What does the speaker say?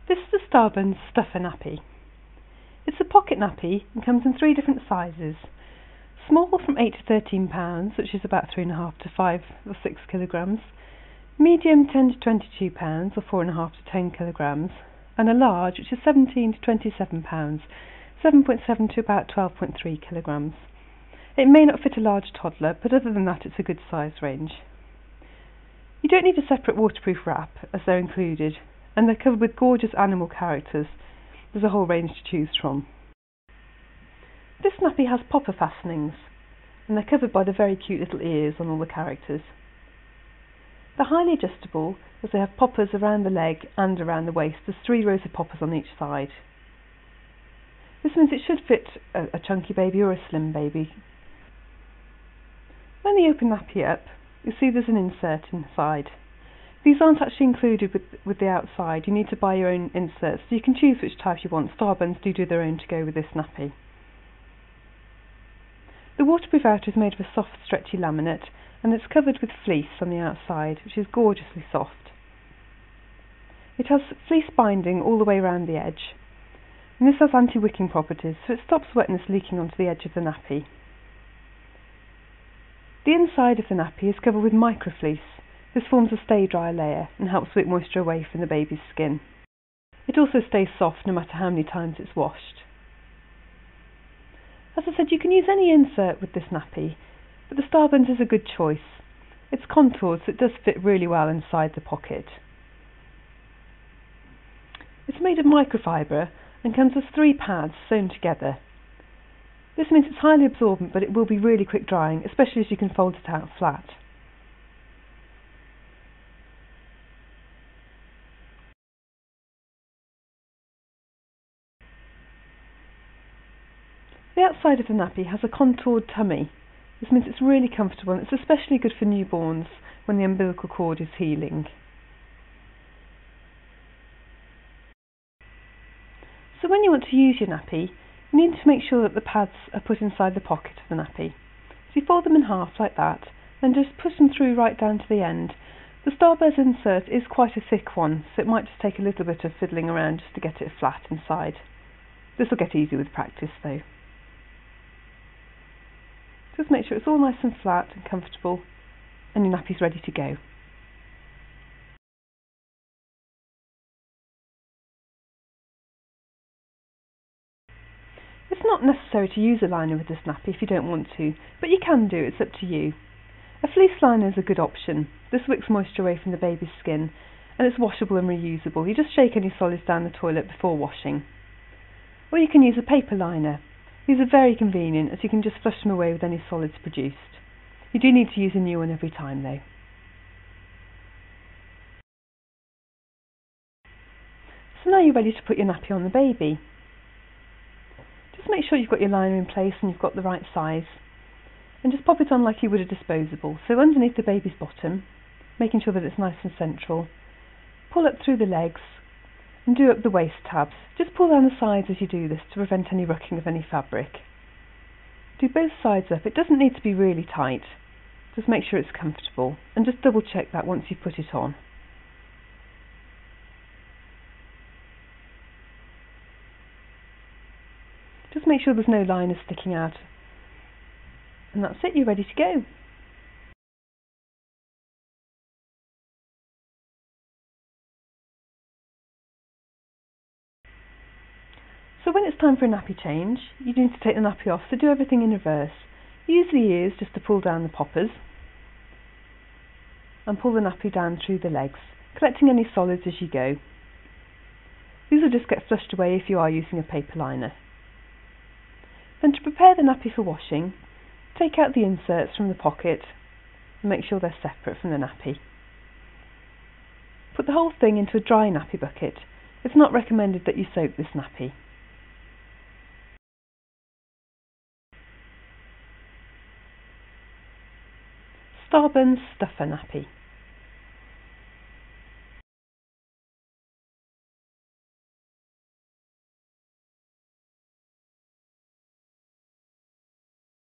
This is the Starbunz Stuffer Nappy. It's a pocket nappy and comes in 3 different sizes. Small from 8 to 13 pounds, which is about 3.5 to 5 or 6 kilograms. Medium 10 to 22 pounds, or 4.5 to 10 kilograms. And a large, which is 17 to 27 pounds, 7.7 to about 12.3 kilograms. It may not fit a large toddler, but other than that it's a good size range. You don't need a separate waterproof wrap, as they're included, and they're covered with gorgeous animal characters. There's a whole range to choose from. This nappy has popper fastenings, and they're covered by the very cute little ears on all the characters. They're highly adjustable, as they have poppers around the leg and around the waist. There's 3 rows of poppers on each side. This means it should fit a chunky baby or a slim baby. When you open the nappy up, you'll see there's an insert inside. These aren't actually included with the outside. You need to buy your own inserts, so you can choose which type you want. Starbunz do their own to go with this nappy. The waterproof outer is made of a soft, stretchy laminate, and it's covered with fleece on the outside, which is gorgeously soft. It has fleece binding all the way around the edge, and this has anti-wicking properties, so it stops wetness leaking onto the edge of the nappy. The inside of the nappy is covered with microfleece. This forms a stay-dry layer and helps wick moisture away from the baby's skin. It also stays soft no matter how many times it's washed. As I said, you can use any insert with this nappy, but the Starbunz is a good choice. It's contoured, so it does fit really well inside the pocket. It's made of microfibre and comes with 3 pads sewn together. This means it's highly absorbent, but it will be really quick drying, especially as you can fold it out flat. The outside of the nappy has a contoured tummy. This means it's really comfortable, and it's especially good for newborns when the umbilical cord is healing. So when you want to use your nappy, you need to make sure that the pads are put inside the pocket of the nappy. So you fold them in half like that, and just push them through right down to the end. The Starbunz insert is quite a thick one, so it might just take a little bit of fiddling around just to get it flat inside. This will get easy with practice though. Just make sure it's all nice and flat and comfortable, and your nappy's ready to go. It's not necessary to use a liner with this nappy if you don't want to, but you can do, it's up to you. A fleece liner is a good option. This wicks moisture away from the baby's skin, and it's washable and reusable. You just shake any solids down the toilet before washing. Or you can use a paper liner. These are very convenient, as you can just flush them away with any solids produced. You do need to use a new one every time though. So now you're ready to put your nappy on the baby. Just make sure you've got your liner in place and you've got the right size, and just pop it on like you would a disposable. So underneath the baby's bottom, making sure that it's nice and central. Pull up through the legs and do up the waist tabs. Just pull down the sides as you do this to prevent any rucking of any fabric. Do both sides up. It doesn't need to be really tight. Just make sure it's comfortable, and just double check that once you've put it on. Just make sure there's no liners sticking out. And that's it, you're ready to go. So when it's time for a nappy change, you need to take the nappy off, so do everything in reverse. Use the ears just to pull down the poppers, and pull the nappy down through the legs, collecting any solids as you go. These will just get flushed away if you are using a paper liner. Then to prepare the nappy for washing, take out the inserts from the pocket and make sure they're separate from the nappy. Put the whole thing into a dry nappy bucket. It's not recommended that you soak this nappy. Starbunz Stuffer Nappy.